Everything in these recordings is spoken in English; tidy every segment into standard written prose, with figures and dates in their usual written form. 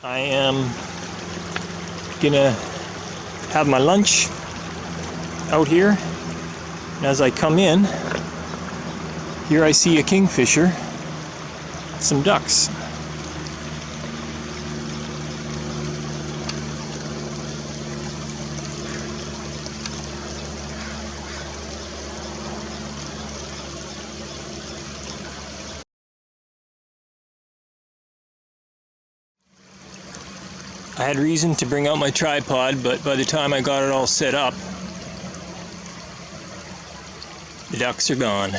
I am gonna have my lunch out here, and as I come in, here I see a kingfisher, some ducks. I had reason to bring out my tripod, but by the time I got it all set up, the ducks are gone.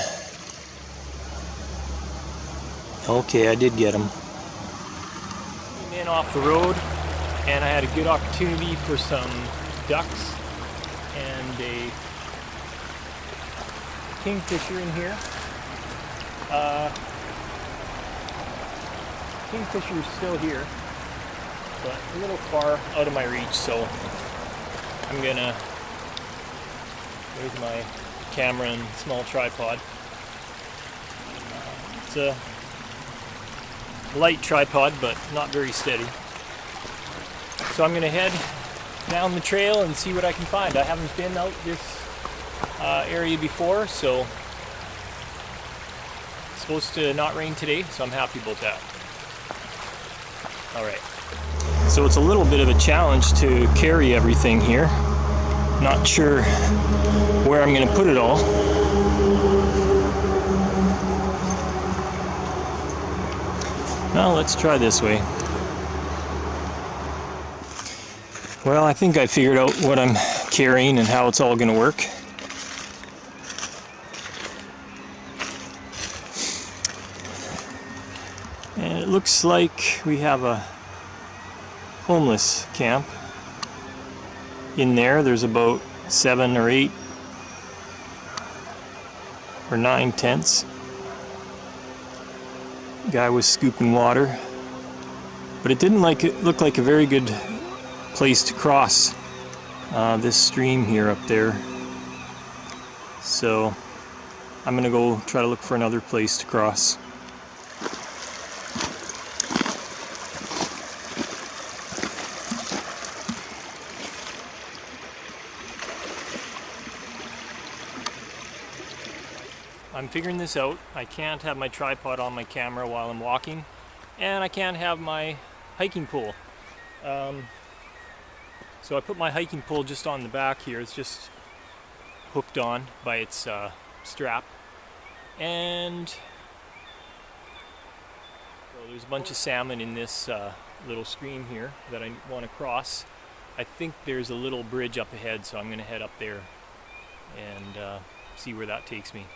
Okay, I did get them. Came in off the road, and I had a good opportunity for some ducks and a kingfisher in here. Kingfisher is still here, but a little far out of my reach, so I'm gonna, there's my camera and small tripod. It's a light tripod, but not very steady. So I'm gonna head down the trail and see what I can find. I haven't been out this area before, so it's supposed to not rain today, so I'm happy about that. All right. So it's a little bit of a challenge to carry everything here. Not sure where I'm going to put it all. Well, let's try this way. Well, I think I figured out what I'm carrying and how it's all going to work. And it looks like we have a homeless camp. In there's about 7 or 8 or 9 tents. Guy was scooping water, but it didn't look like a very good place to cross this stream here up there. So I'm gonna go try to look for another place to cross. I'm figuring this out. I can't have my tripod on my camera while I'm walking, and I can't have my hiking pole. So I put my hiking pole just on the back here. It's just hooked on by its strap. And so there's a bunch of salmon in this little stream here that I want to cross. I think there's a little bridge up ahead, so I'm going to head up there and see where that takes me.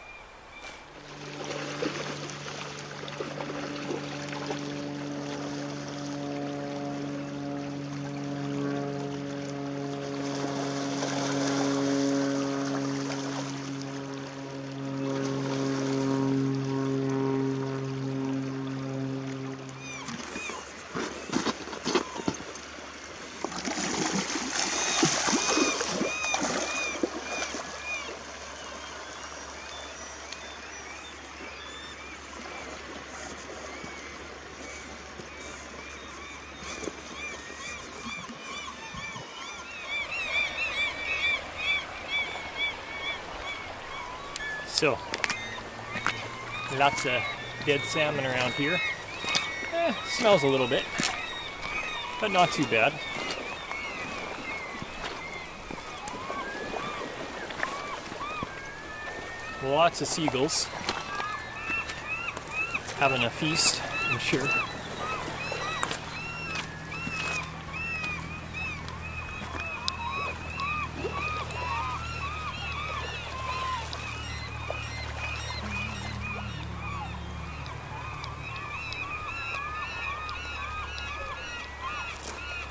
So, lots of dead salmon around here. Smells a little bit, but not too bad. Lots of seagulls having a feast, I'm sure.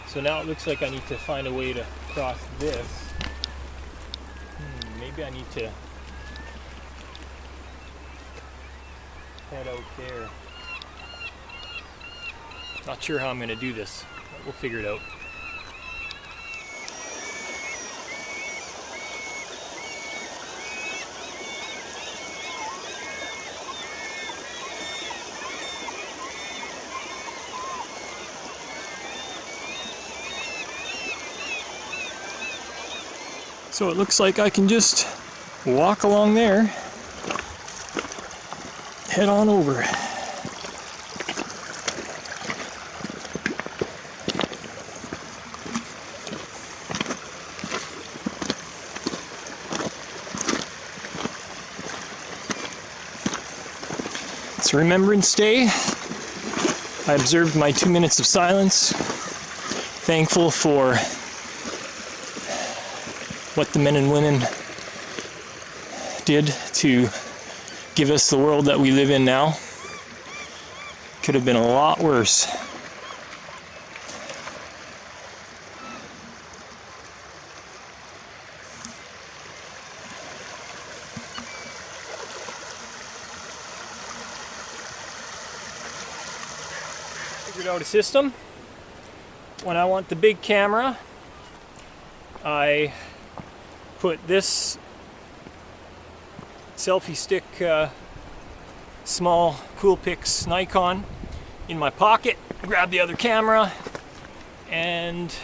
So now it looks like I need to find a way to cross this. Maybe I need to head out there. Not sure how I'm going to do this, but we'll figure it out. So it looks like I can just walk along there, head on over. It's Remembrance Day. I observed my 2 minutes of silence, thankful for what the men and women did to give us the world that we live in now. Could have been a lot worse. Figured out a system. When I want the big camera, I put this selfie stick small Coolpix Nikon in my pocket, grab the other camera, and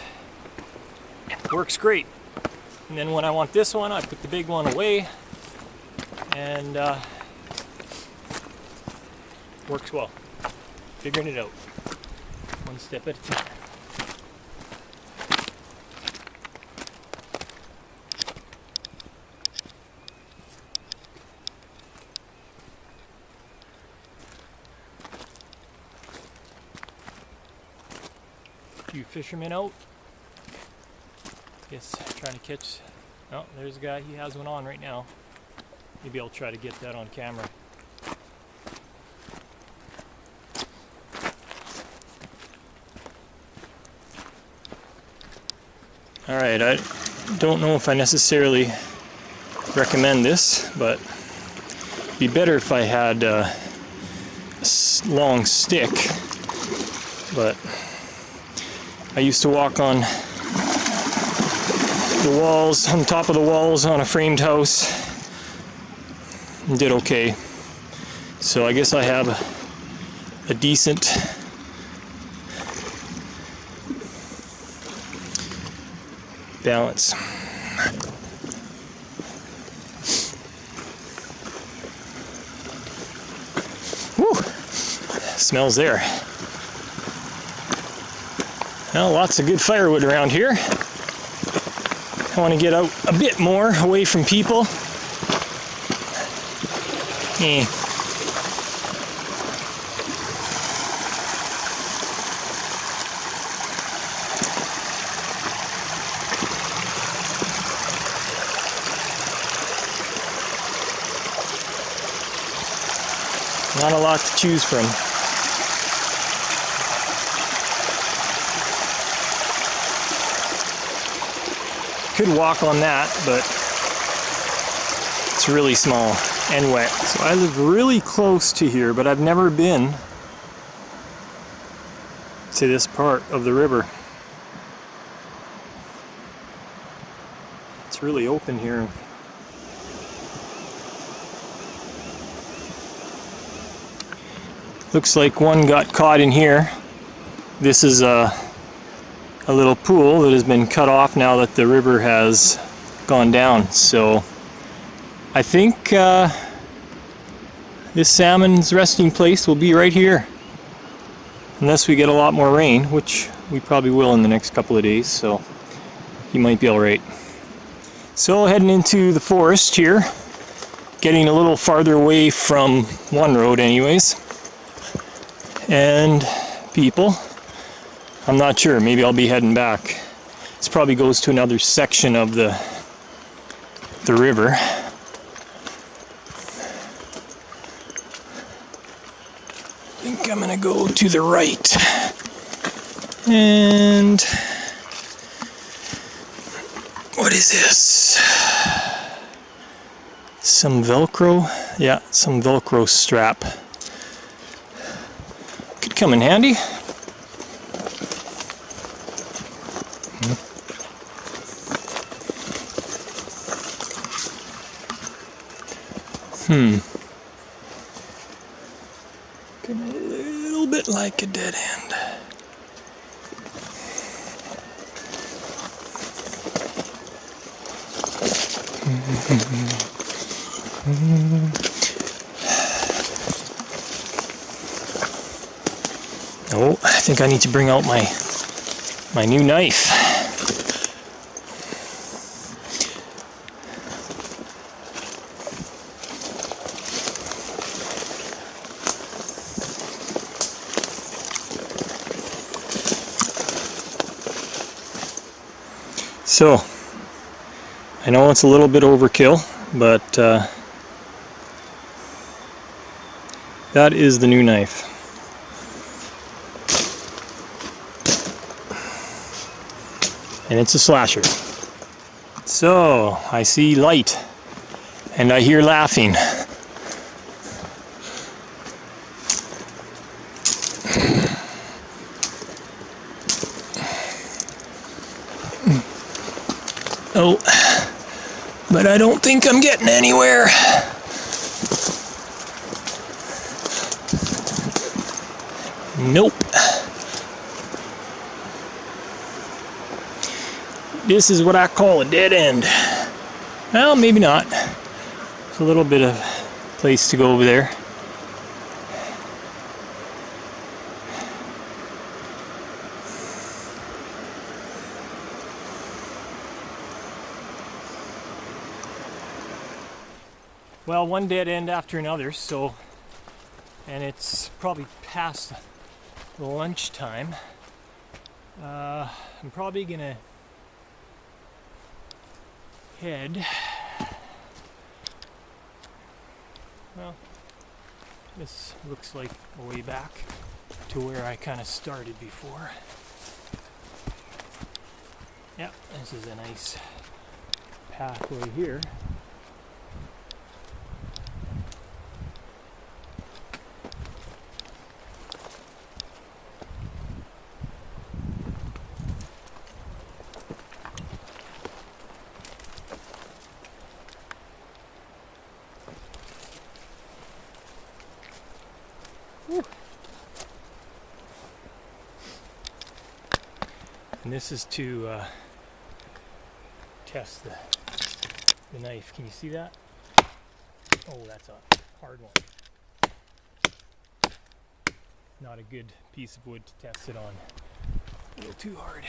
it works great. And then when I want this one, I put the big one away, and works well. Figuring it out, one step at a time. Few fishermen out. Guess trying to catch. Oh, there's a guy. He has one on right now. Maybe I'll try to get that on camera. Alright, I don't know if I necessarily recommend this, but it'd be better if I had a long stick. But I used to walk on the walls, on top of the walls on a framed house, and did okay. So I guess I have a decent balance. Whew, smells there. Well, lots of good firewood around here. I want to get out a bit more, away from people. Not a lot to choose from. Could walk on that, but it's really small and wet. So I live really close to here, but I've never been to this part of the river. It's really open here. Looks like one got caught in here. This is a little pool that has been cut off now that the river has gone down. So I think this salmon's resting place will be right here, unless we get a lot more rain, which we probably will in the next couple of days, so he might be all right. So heading into the forest here, getting a little farther away from one road anyways, and people. I'm not sure, maybe I'll be heading back. This probably goes to another section of the river. I think I'm gonna go to the right. And what is this? Some Velcro? Yeah, some Velcro strap. Could come in handy. Looking a little bit like a dead end. Oh, I think I need to bring out my new knife. So, I know it's a little bit overkill, but that is the new knife. And it's a slasher. So, I see light, and I hear laughing. Oh, but I don't think I'm getting anywhere. Nope. This is what I call a dead end. Well, maybe not. There's a little bit of place to go over there. Well, one dead end after another, so, and it's probably past the lunchtime. I'm probably gonna head, well, this looks like a way back to where I kind of started before. Yep, this is a nice pathway here. And this is to test the knife. Can you see that? Oh, that's a hard one. Not a good piece of wood to test it on. A little too hard.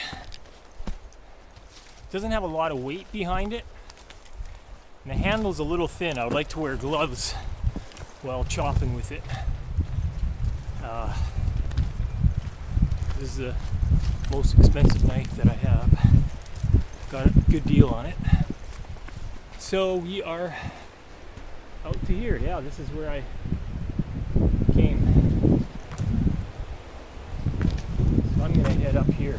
Doesn't have a lot of weight behind it. And the handle's a little thin. I would like to wear gloves while chopping with it. This is the most expensive knife that I have. Got a good deal on it. So we are out to here. Yeah, this is where I came. So I'm gonna head up here.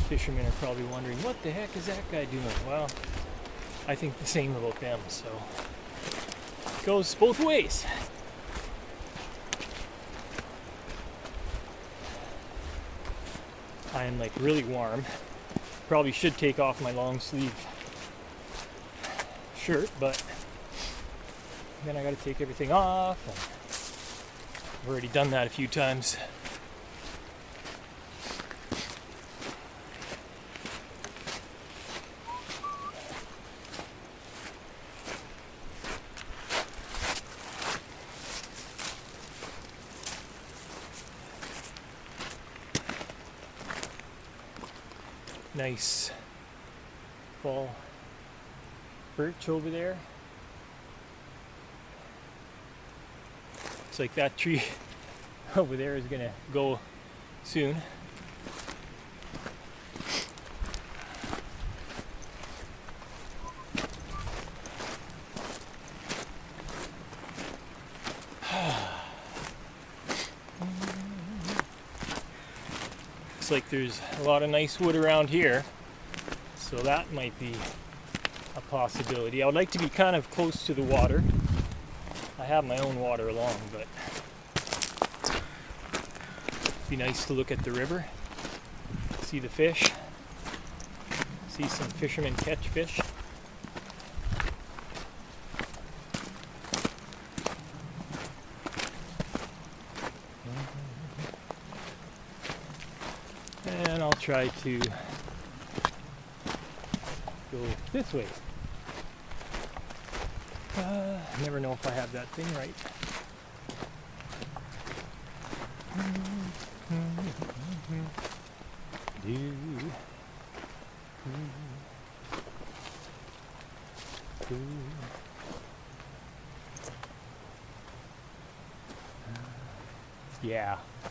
Fishermen are probably wondering, what the heck is that guy doing? Well, I think the same about them, so it goes both ways. I am like really warm. Probably should take off my long sleeve shirt, but then I gotta take everything off. And I've already done that a few times. Nice fall birch over there. Looks like that tree over there is gonna go soon. Looks like there's a lot of nice wood around here, so that might be a possibility. I would like to be kind of close to the water. I have my own water along, but it'd be nice to look at the river, see the fish, see some fishermen catch fish. And I'll try to Go this way. I never know if I have that thing right.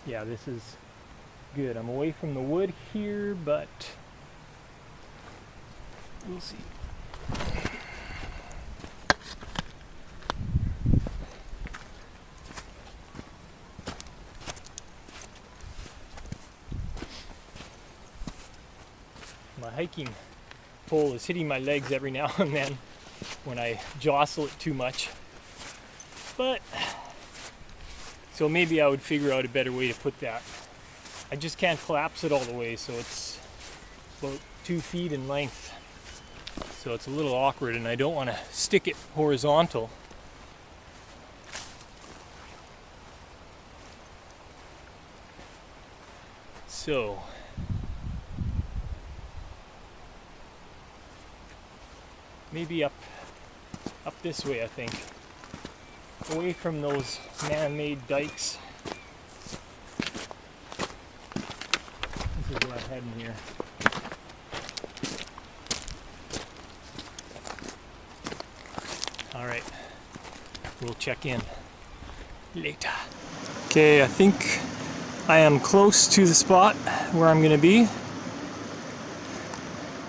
Yeah, this is good. I'm away from the wood here, but we'll see. My hiking pole is hitting my legs every now and then when I jostle it too much. But, so maybe I would figure out a better way to put that. I just can't collapse it all the way, so it's about 2 feet in length. So it's a little awkward, and I don't want to stick it horizontal. So, maybe up this way, I think. Away from those man-made dikes. This is where I'm heading here. Alright, we'll check in later. Okay, I think I am close to the spot where I'm going to be. You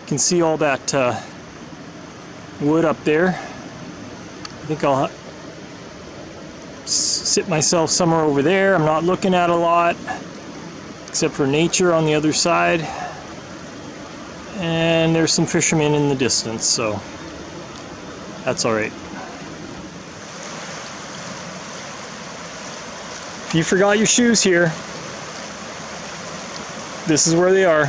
can see all that wood up there. I think I'll sit myself somewhere over there. I'm not looking at a lot except for nature on the other side, and there's some fishermen in the distance, so that's all right. If you forgot your shoes here, this is where they are,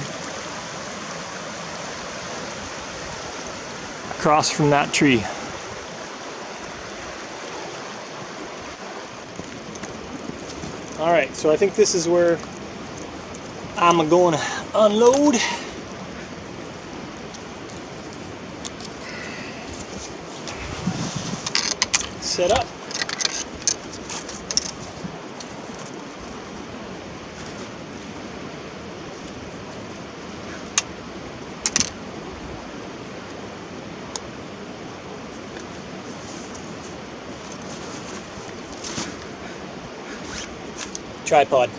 across from that tree. Alright, so I think this is where I'm going to unload. Set up. Tripod.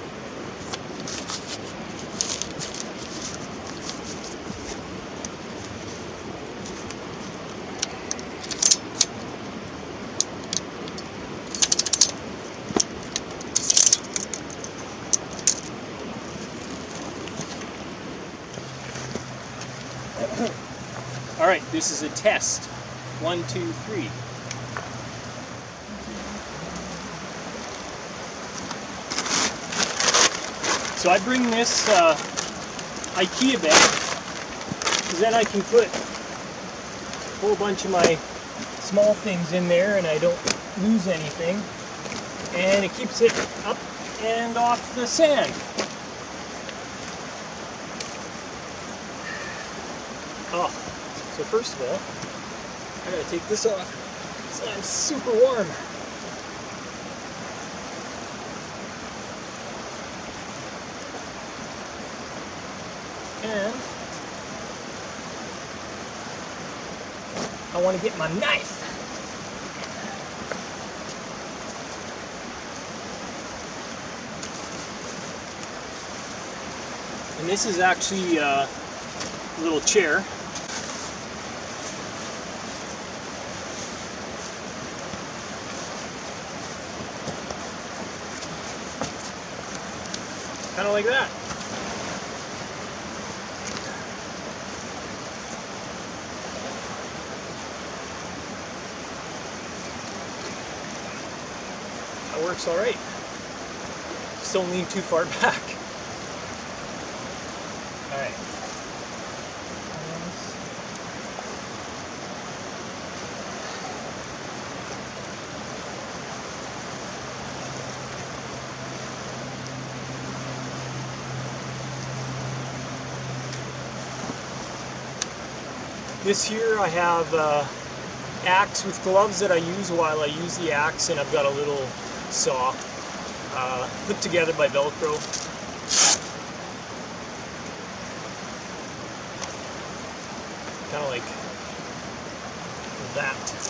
All right, this is a test. 1, 2, 3. So I bring this IKEA bag, because then I can put a whole bunch of my small things in there and I don't lose anything. And it keeps it up and off the sand. Oh, so first of all, I gotta take this off, because I'm super warm. And I want to get my knife. And this is actually a little chair. Kind of like that. That works all right. Just don't lean too far back. All right. This here I have axe with gloves that I use while I use the axe, and I've got a little saw put together by Velcro. Kind of like that.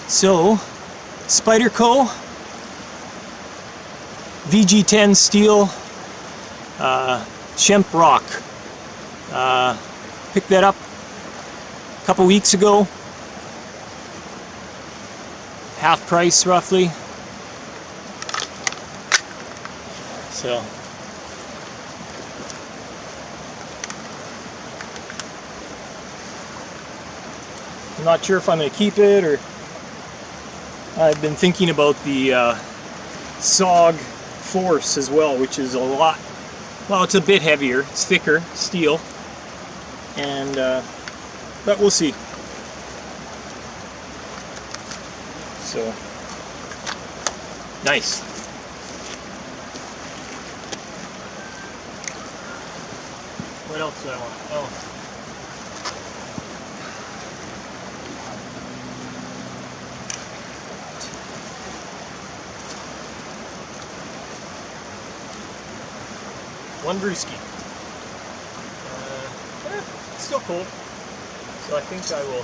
So, Spyderco VG10 steel Shemp Rock. Picked that up a couple weeks ago. Half price roughly. So I'm not sure if I'm going to keep it, or I've been thinking about the SOG Force as well, which is a lot, well, it's a bit heavier, it's thicker steel, and but we'll see. So nice. What else do I want? Oh, one brewski. It's still cold, so I think I will.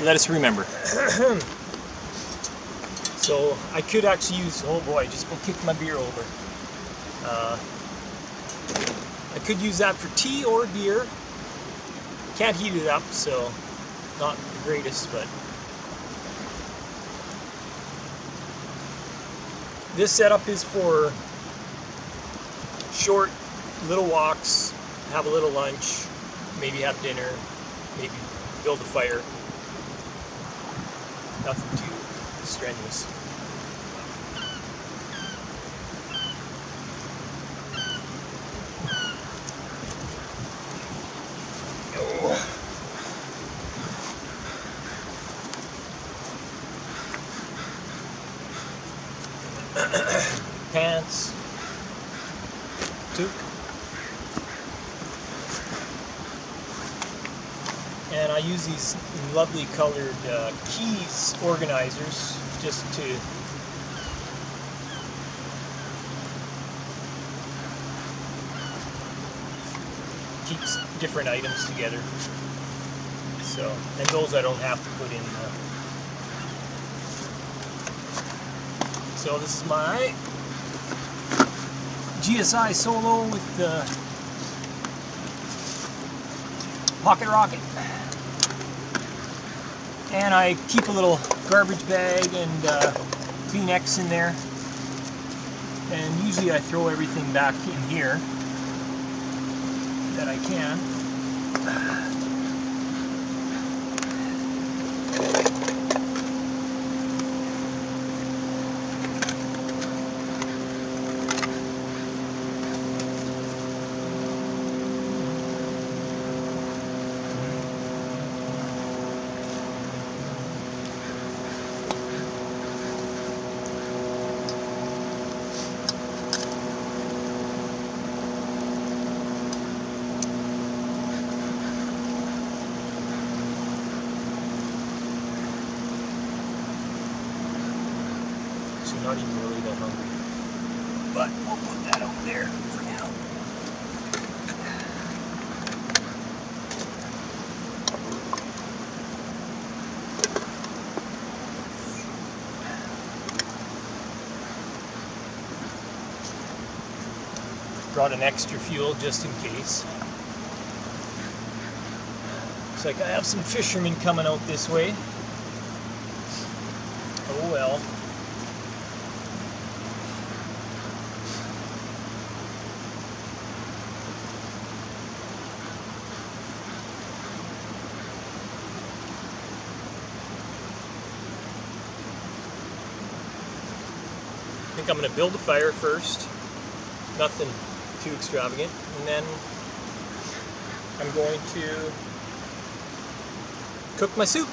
Let us remember. So I could actually use, oh boy, I just kicked my beer over. I could use that for tea or beer. Can't heat it up, so not the greatest, but this setup is for short little walks, have a little lunch, maybe have dinner, maybe build a fire. Nothing too strenuous. Pants, toque, and I use these lovely colored keys organizers just to keep different items together. So, and those I don't have to put in. So this is my GSI Solo with the pocket rocket, and I keep a little garbage bag and Kleenex in there, and usually I throw everything back in here that I can. Not even really that hungry, but we'll put that over there for now. brought an extra fuel just in case. Looks like I have some fishermen coming out this way. Oh well. I think I'm going to build a fire first, nothing too extravagant, and then I'm going to cook my soup.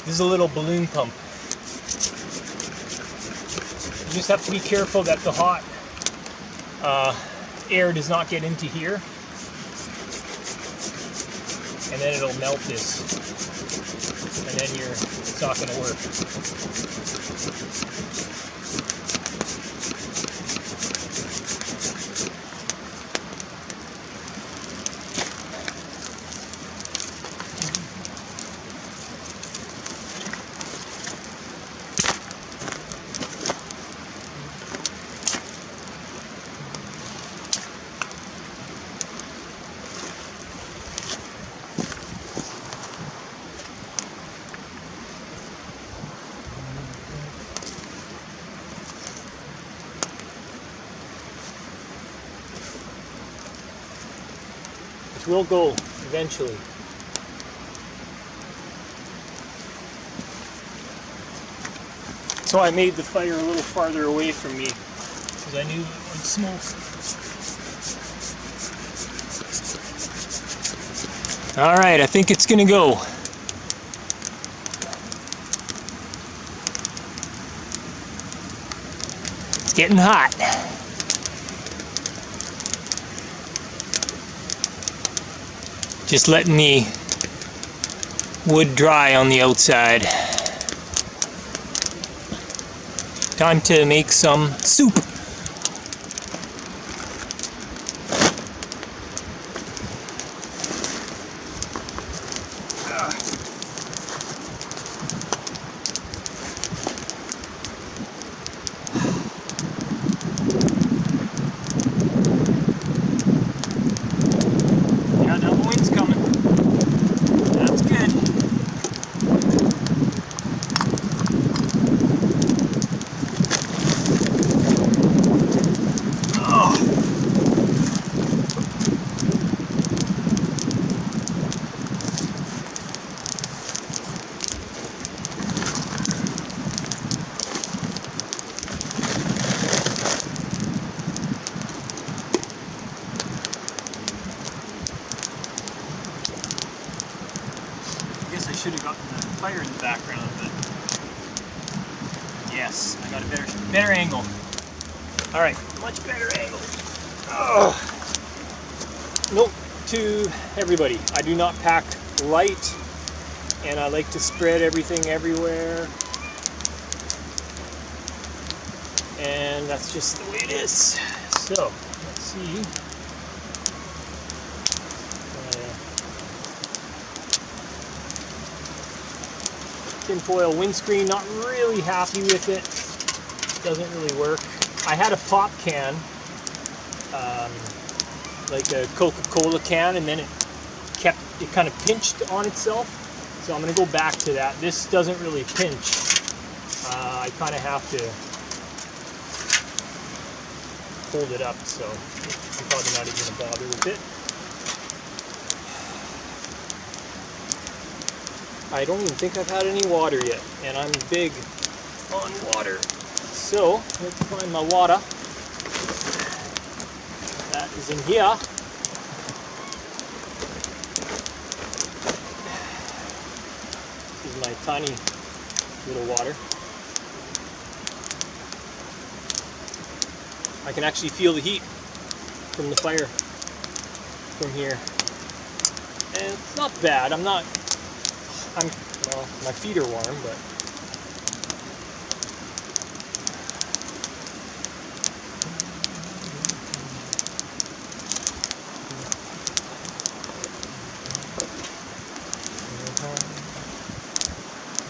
This is a little balloon pump. You just have to be careful that the hot air does not get into here. and then it'll melt this, and then it's not going to work. Will go eventually. So I made the fire a little farther away from me because I knew it would smoke. All right, I think it's gonna go. It's getting hot. Just letting the wood dry on the outside. Time to make some soup. I should have gotten the fire in the background, but yes, I got a better angle. All right, much better angle. Note to everybody, I do not pack light, and I like to spread everything everywhere, and that's just the way it is. So let's see. Tinfoil windscreen, not really happy with it. Doesn't really work. I had a pop can, like a Coca-Cola can, and then it kind of pinched on itself. So I'm going to go back to that. This doesn't really pinch. I kind of have to hold it up, so I'm probably not even going to bother with it. I don't even think I've had any water yet, and I'm big on water. So let's find my water. That is in here. This is my tiny little water. I can actually feel the heat from the fire from here, and it's not bad. Well, my feet are warm, but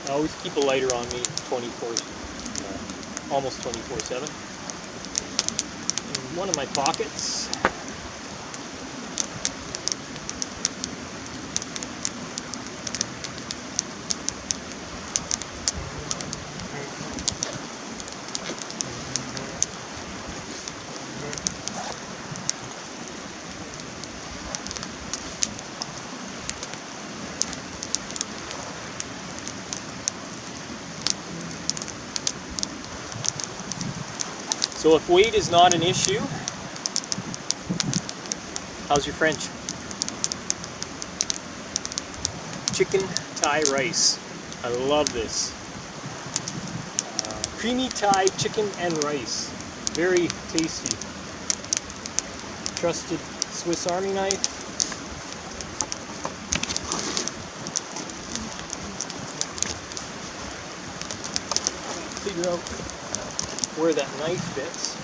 I always keep a lighter on me 24, almost 24/7. In one of my pockets. So if weight is not an issue, how's your French? Chicken Thai rice. I love this. Creamy Thai chicken and rice. Very tasty. Trusted Swiss Army knife. figure out where that knife fits.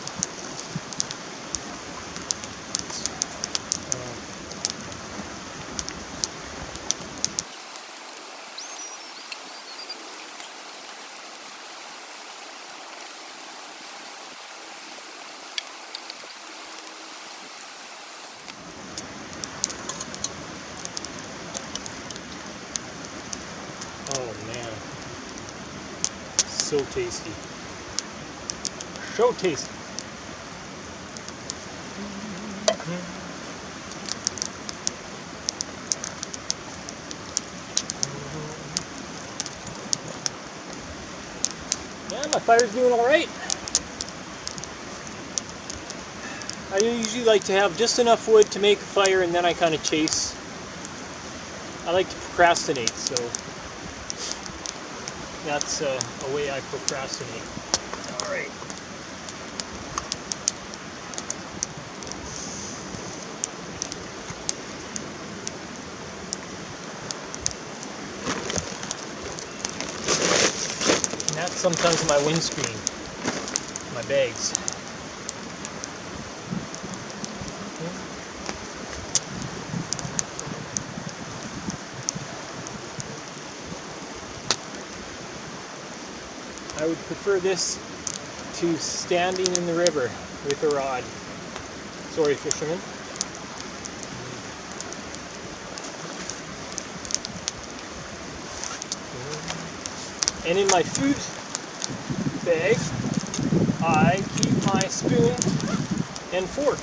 Oh man, so tasty. So tasty. Yeah, my fire's doing all right. I usually like to have just enough wood to make a fire, and then I kind of chase. I like to procrastinate, so that's a way I procrastinate. All right. And that's sometimes my windscreen, my bags. I would prefer this to standing in the river with a rod. Sorry, fisherman. And in my food bag, I keep my spoon and fork.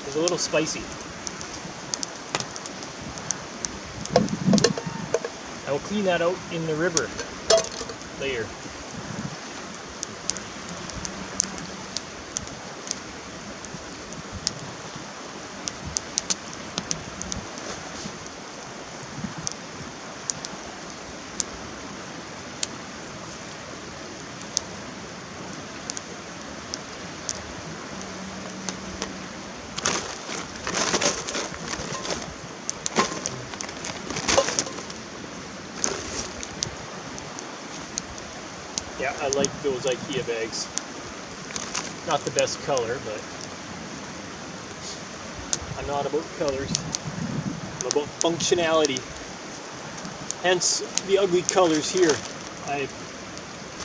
It's a little spicy. I will clean that out in the river later. Yeah, I like those IKEA bags. Not the best color, but I'm not about colors. I'm about functionality. Hence the ugly colors here. I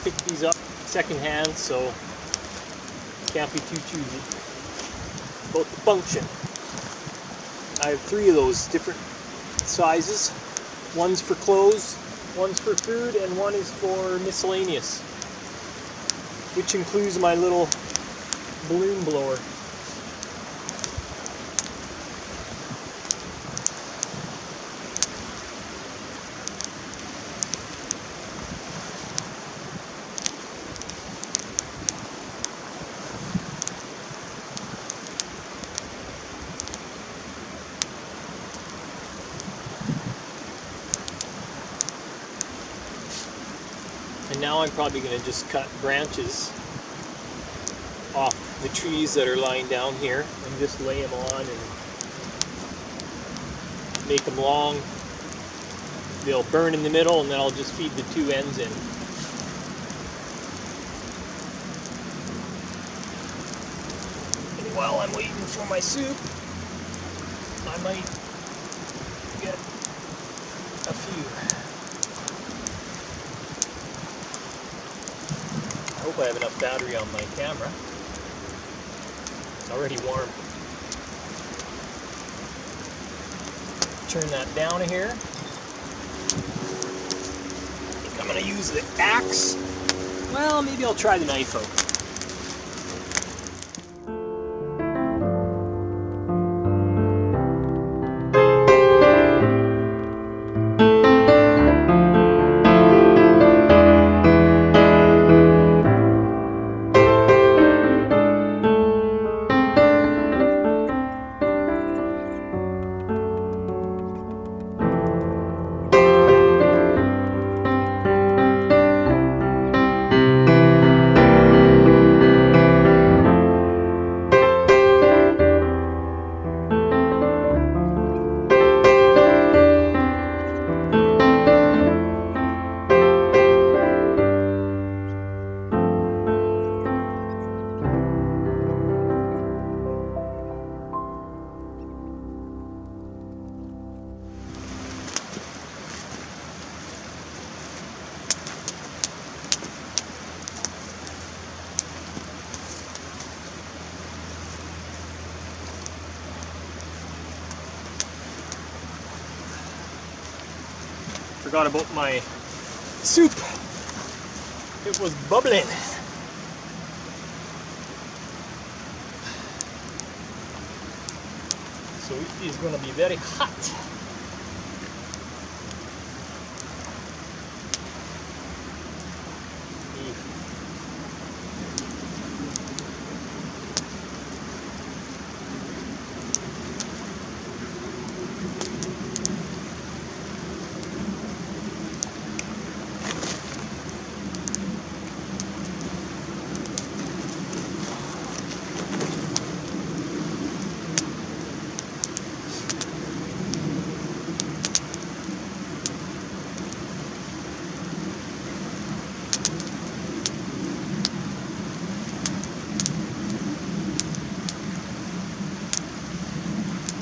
picked these up secondhand, so can't be too choosy. About the function. I have 3 of those different sizes. One's for clothes, one's for food, and one is for miscellaneous, which includes my little balloon blower. And now I'm probably going to just cut branches off the trees that are lying down here and just lay them on and make them long. They'll burn in the middle, and then I'll just feed the 2 ends in. And while I'm waiting for my soup, I might get a few. I hope I have enough battery on my camera. It's already warm. Turn that down here. I think I'm going to use the axe. Well, maybe I'll try the knife out. forgot about my soup. It was bubbling. So it is going to be very hot.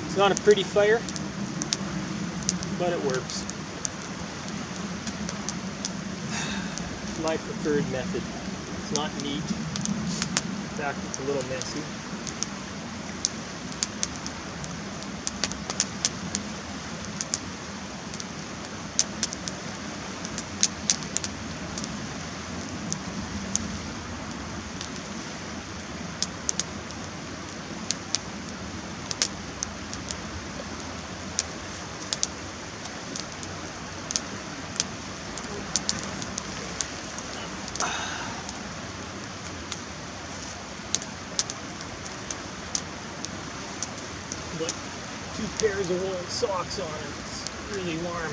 It's not a pretty fire, but it works. It's my preferred method. It's not neat. In fact, it's a little messy. But 2 pairs of woolen socks on and it's really warm.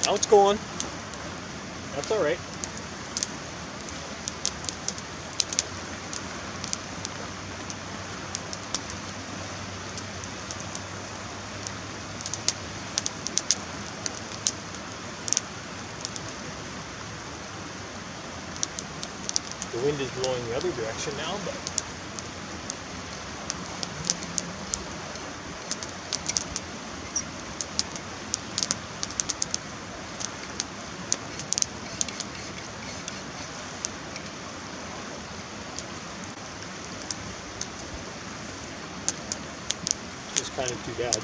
Now it's going. That's all right. The wind is blowing the other direction now, but it's kind of too bad.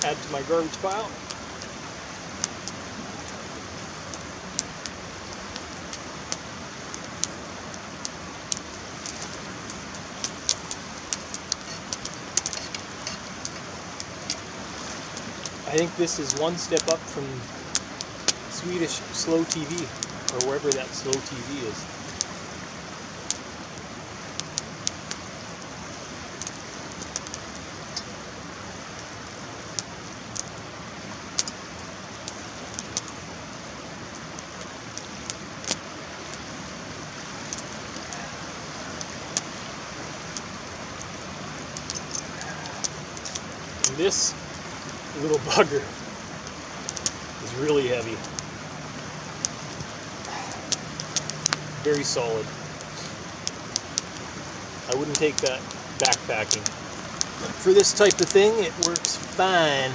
Add to my garbage pile. I think this is one step up from Swedish slow TV, or wherever that slow TV is. And this little bugger is really heavy. Very solid. I wouldn't take that backpacking. But for this type of thing, it works fine.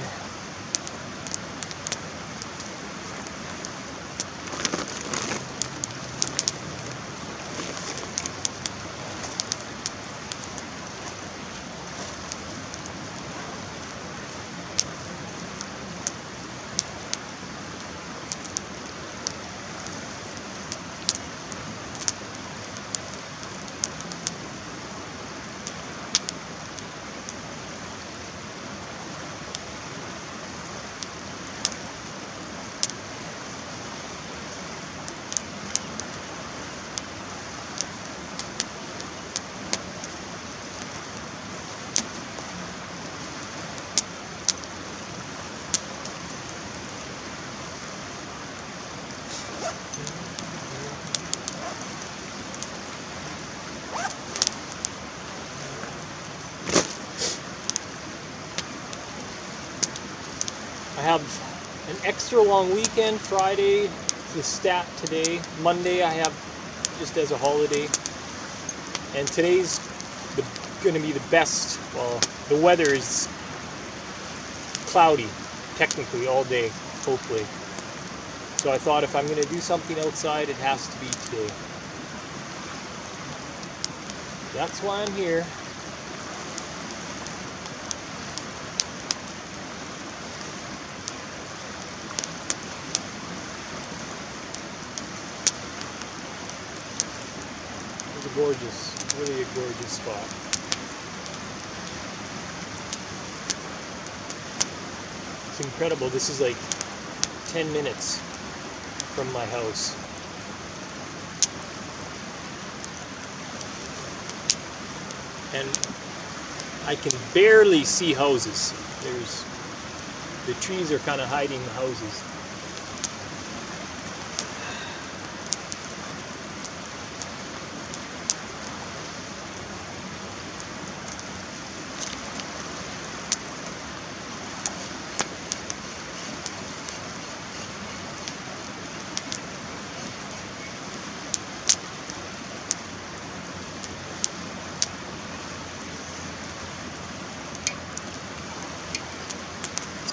have an extra long weekend. Friday, the stat today. Monday I have just as a holiday. And today's going to be the best. Well, the weather is cloudy, technically, all day, hopefully. So I thought if I'm going to do something outside, it has to be today. That's why I'm here. It's a gorgeous, really a gorgeous spot. It's incredible. This is like 10 minutes from my house. And I can barely see houses. The trees are kind of hiding the houses.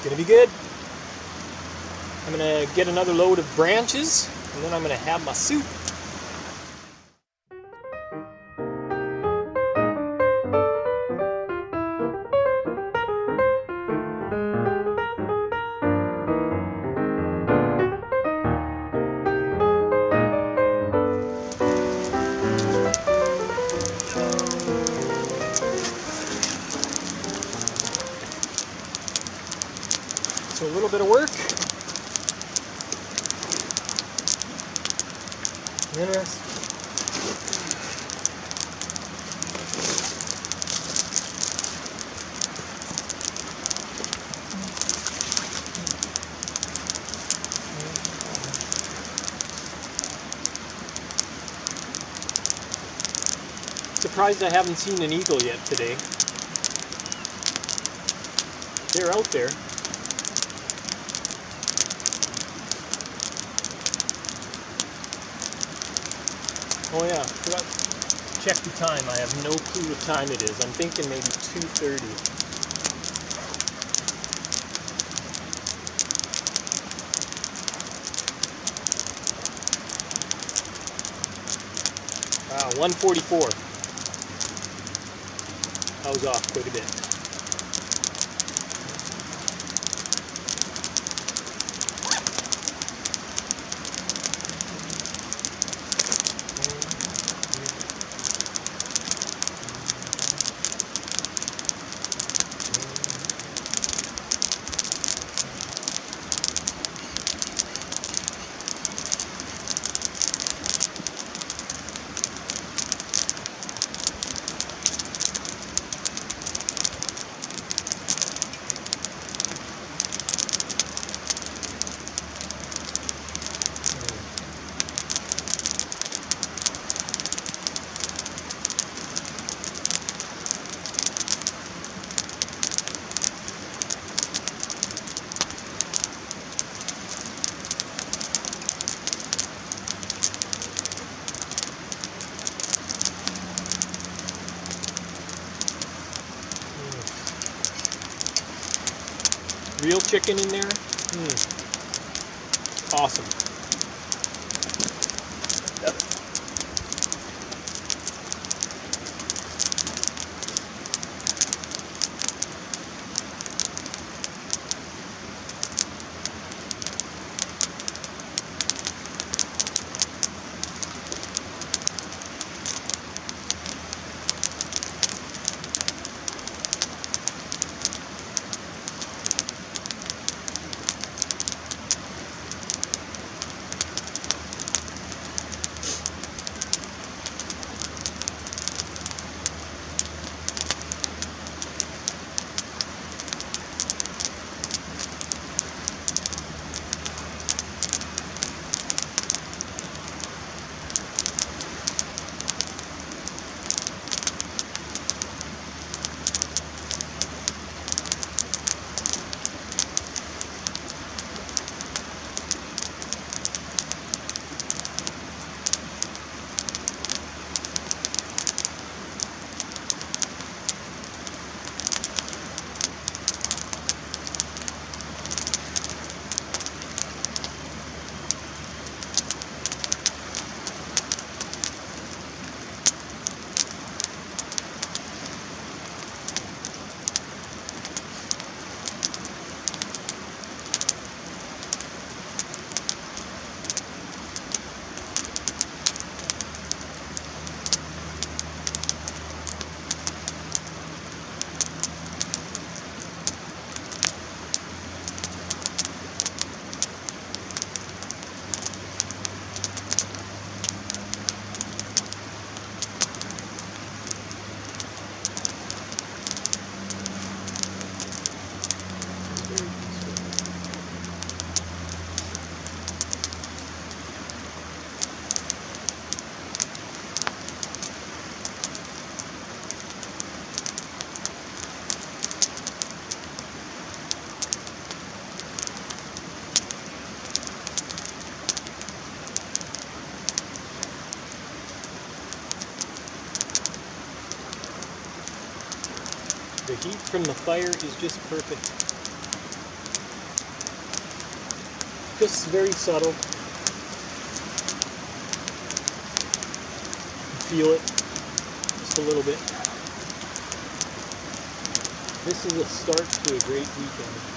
Gonna be good. I'm gonna get another load of branches and then I'm gonna have my soup. So a little bit of work. And then rest. Surprised I haven't seen an eagle yet today. They're out there. Oh yeah, forgot to check the time. I have no clue what time it is. I'm thinking maybe 2:30. Wow, 1:44. I was off quite a bit. Real chicken in there. Awesome. Yep. The heat from the fire is just perfect. Just very subtle. Feel it just a little bit. This is a start to a great weekend.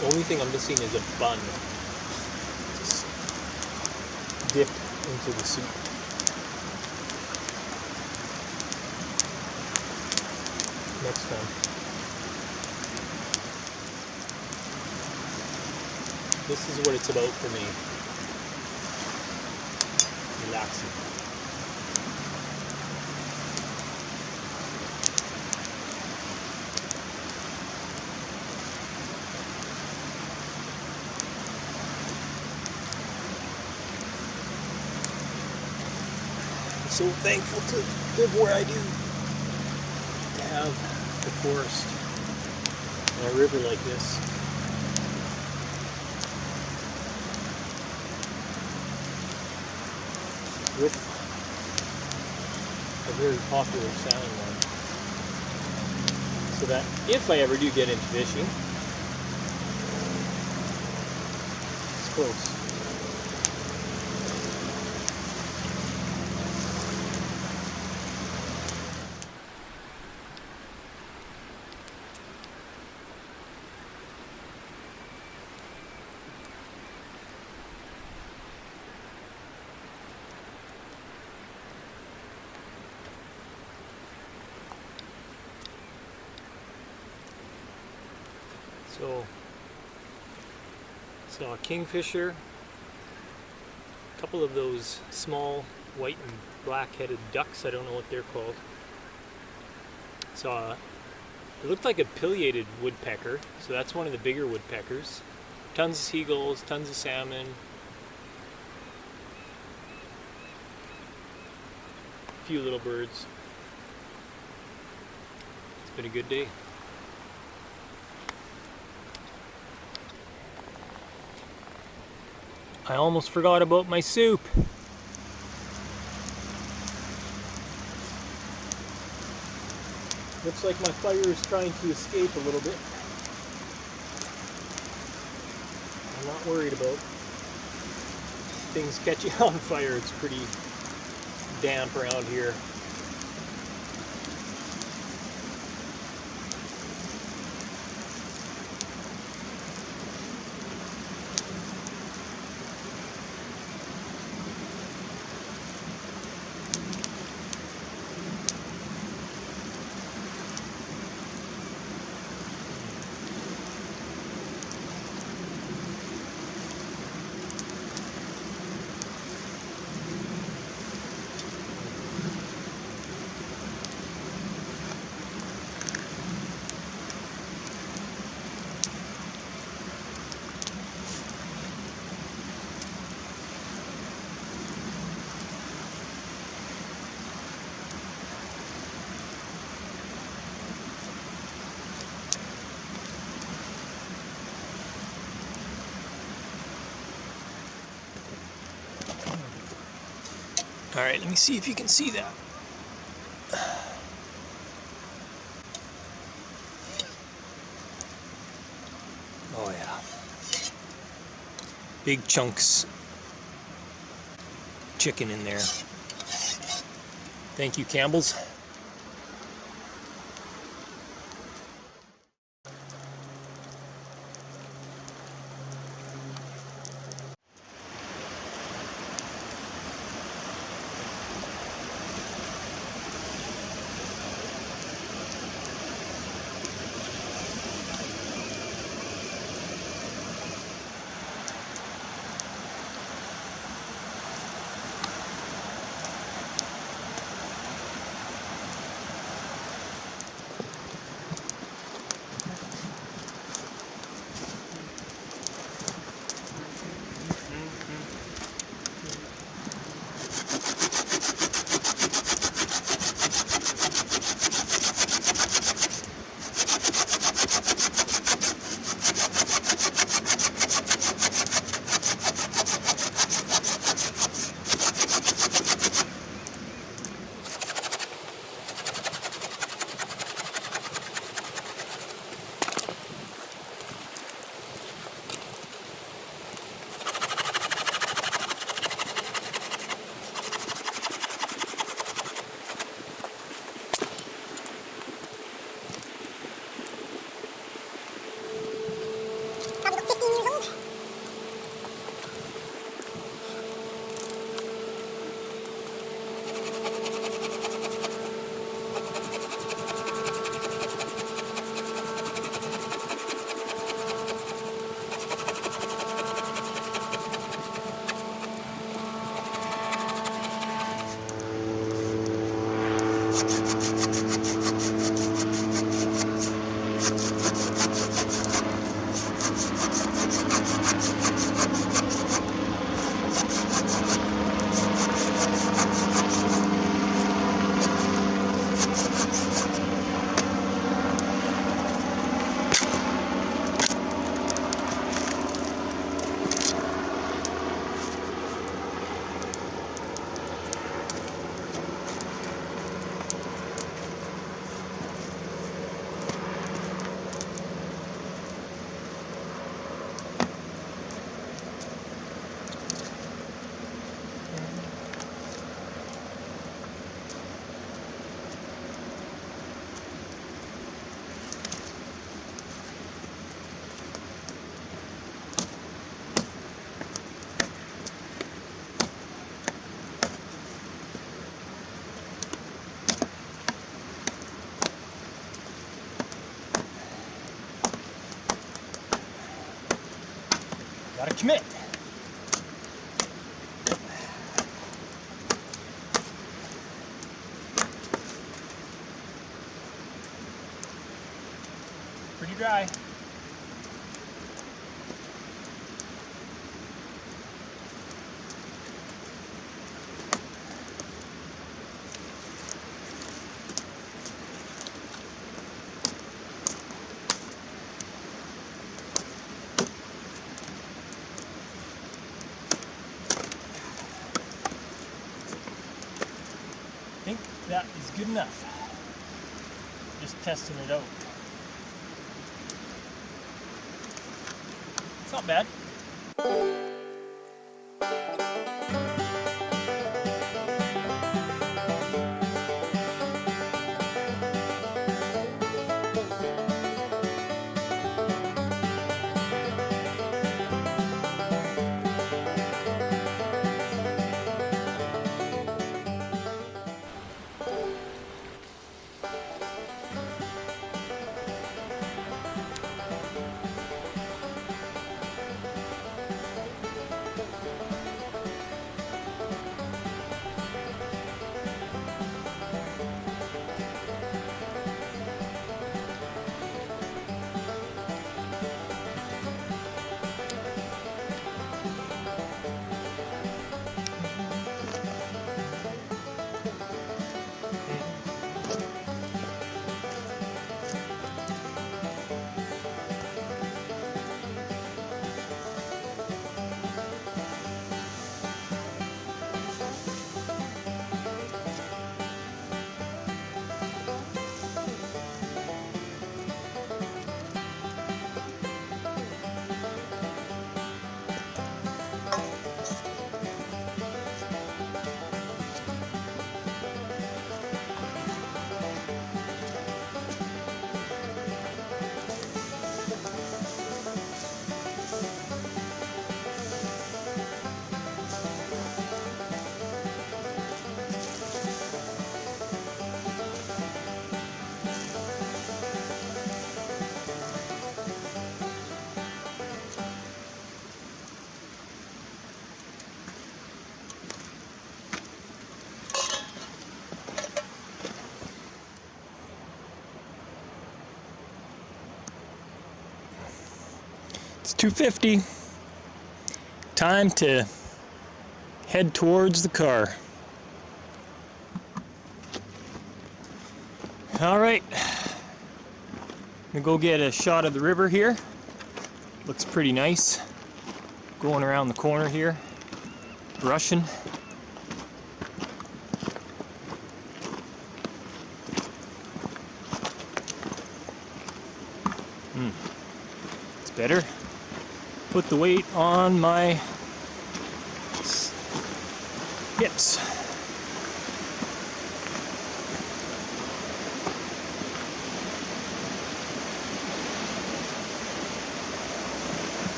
The only thing I'm missing is a bun. Just dip into the soup. Next time. This is what it's about for me. Relaxing. So thankful to live where I do, to have the forest and a river like this. With a very popular salmon one. So that if I ever do get into fishing, it's close. So, saw a kingfisher, a couple of those small white and black-headed ducks, I don't know what they're called. Saw, it looked like a pileated woodpecker, so that's one of the bigger woodpeckers. Tons of seagulls, tons of salmon. A few little birds. It's been a good day. I almost forgot about my soup. Looks like my fire is trying to escape a little bit. I'm not worried about things catching on fire. It's pretty damp around here. All right, let me see if you can see that. Oh yeah. Big chunks chicken in there. Thank you, Campbell's. Gotta commit. Pretty dry. I think that is good enough. Just testing it out. It's not bad. It's 2:50. Time to head towards the car. All right, I'm gonna go get a shot of the river here. Looks pretty nice. Going around the corner here, rushing. It's better. Put the weight on my hips.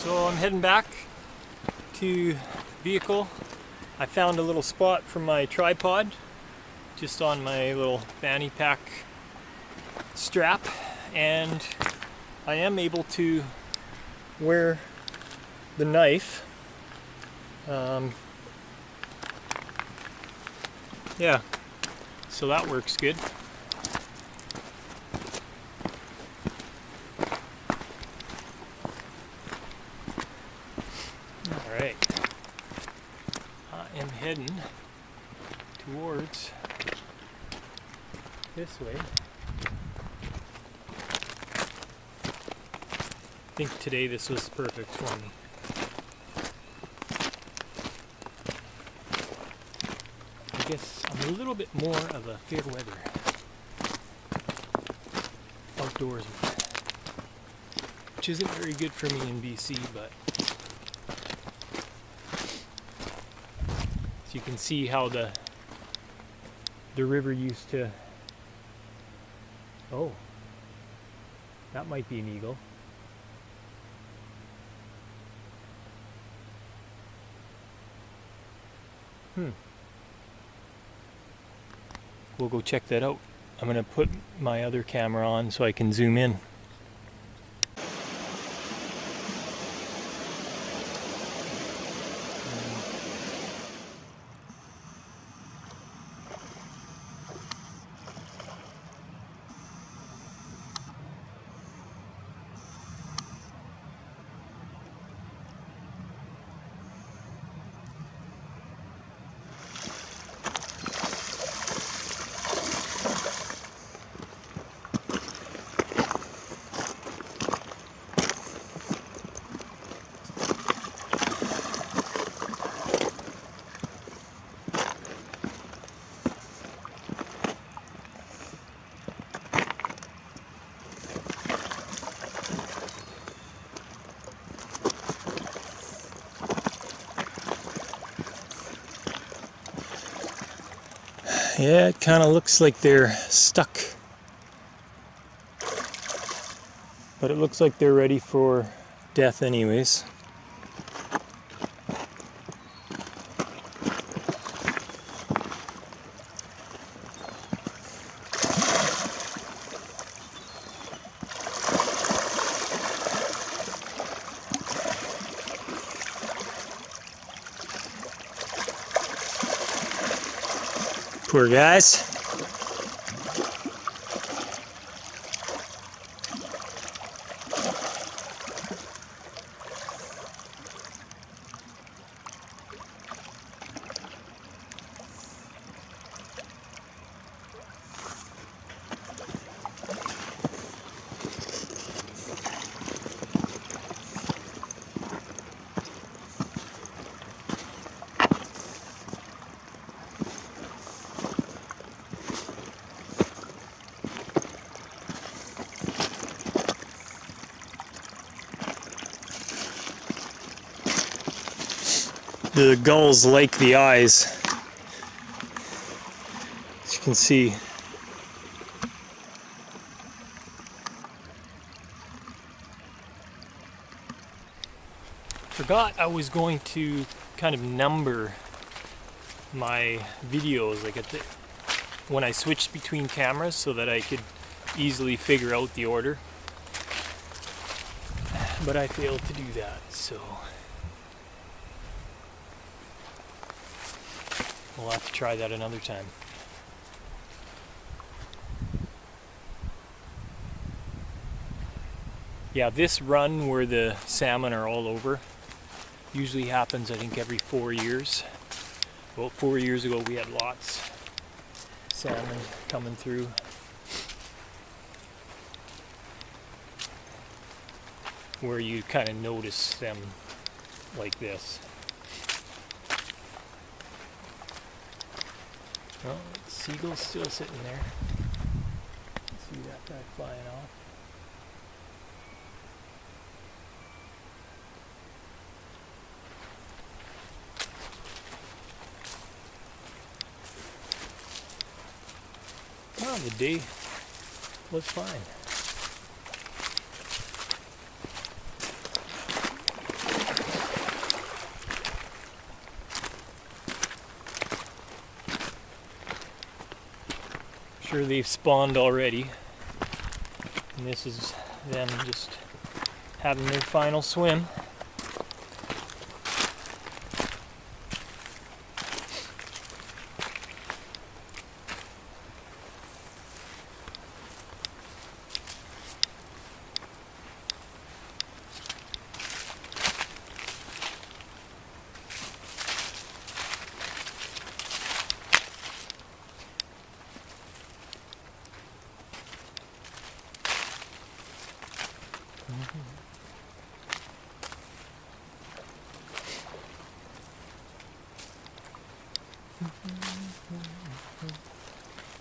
So I'm heading back to the vehicle. I found a little spot for my tripod just on my little fanny pack strap, and I am able to wear the knife. Yeah, so that works good. Alright, I am heading towards this way. I think today this was perfect for me. I guess I'm a little bit more of a fair weather outdoorsman. which isn't very good for me in BC, but so you can see how the river used to. Oh, that might be an eagle. We'll go check that out. I'm gonna put my other camera on so I can zoom in. Yeah, it kind of looks like they're stuck. But it looks like they're ready for death anyways. Poor guys. The gulls like the eyes, as you can see. Forgot I was going to kind of number my videos like when I switched between cameras so that I could easily figure out the order. But I failed to do that, so we'll have to try that another time. Yeah, this run where the salmon are all over usually happens, I think, every 4 years. About 4 years ago we had lots of salmon coming through. Where you kind of notice them like this. Oh, the seagull's still sitting there. See that guy flying off. Oh, the day was fine. Sure, they've spawned already, and this is them just having their final swim.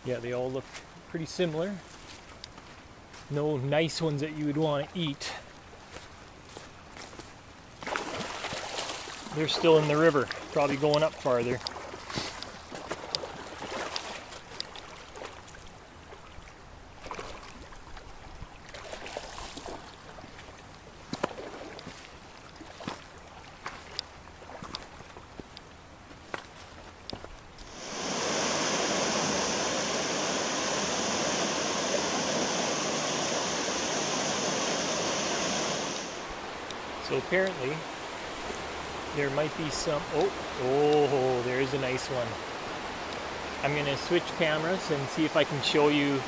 Yeah, they all look pretty similar. No nice ones that you would want to eat. They're still in the river, probably going up farther. So apparently there might be some, oh, there is a nice one. I'm gonna switch cameras and see if I can show you.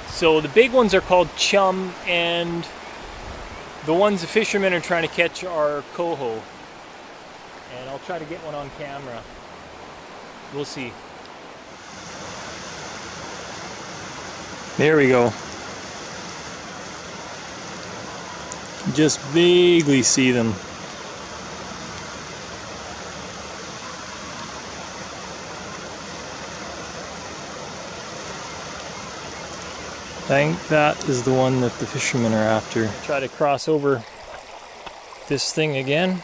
So the big ones are called chum, and the ones the fishermen are trying to catch are coho. And I'll try to get one on camera. We'll see. There we go. Just vaguely see them. I think that is the one that the fishermen are after. Try to cross over this thing again.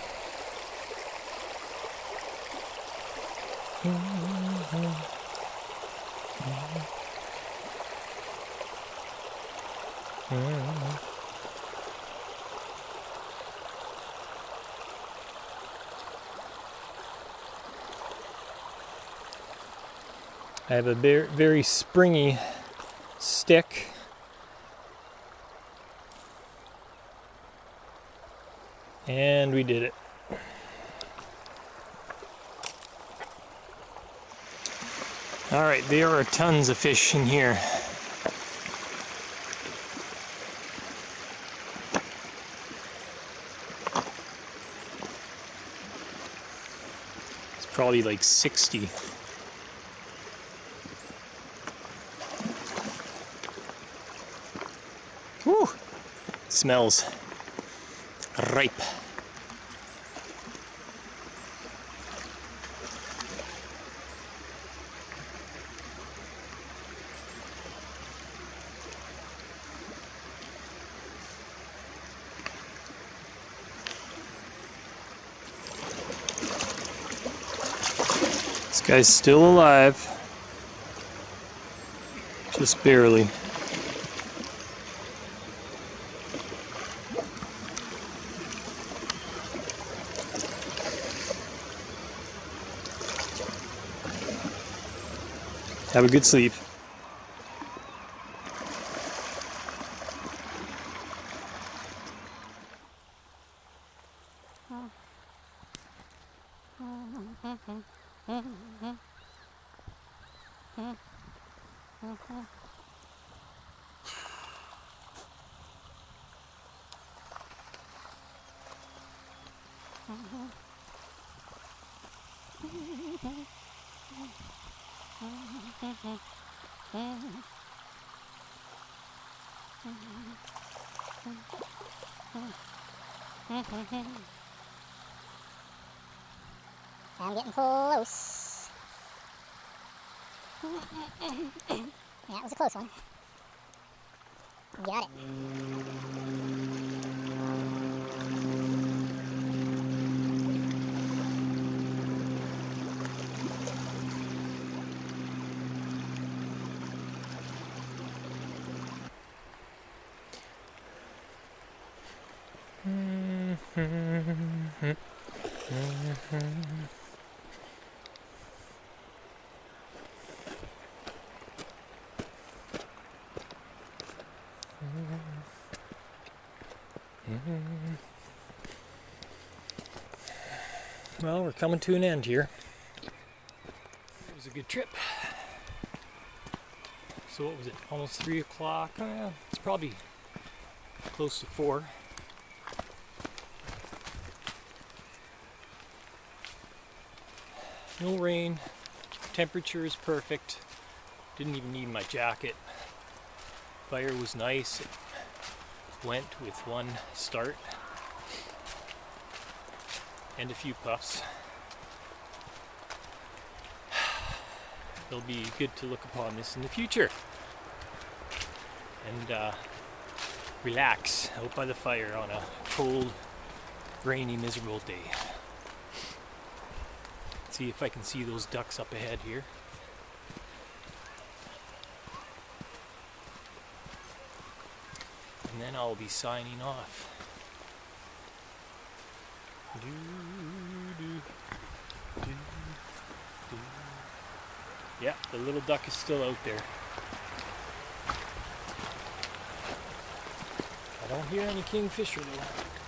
I have a very springy stick. And we did it. All right, there are tons of fish in here. It's probably like 60. Whew, smells ripe. This guy's still alive, just barely. Have a good sleep. I'm getting close. Yeah, it was a close one. Got it. Well, we're coming to an end here. It was a good trip. So what was it? Almost 3 o'clock? It's probably close to 4. No rain. Temperature is perfect. Didn't even need my jacket. Fire was nice. It went with one start. And a few puffs. It'll be good to look upon this in the future. And relax out by the fire on a cold rainy, miserable day. See if I can see those ducks up ahead here. And then I'll be signing off. Yeah, the little duck is still out there. I don't hear any kingfisher though.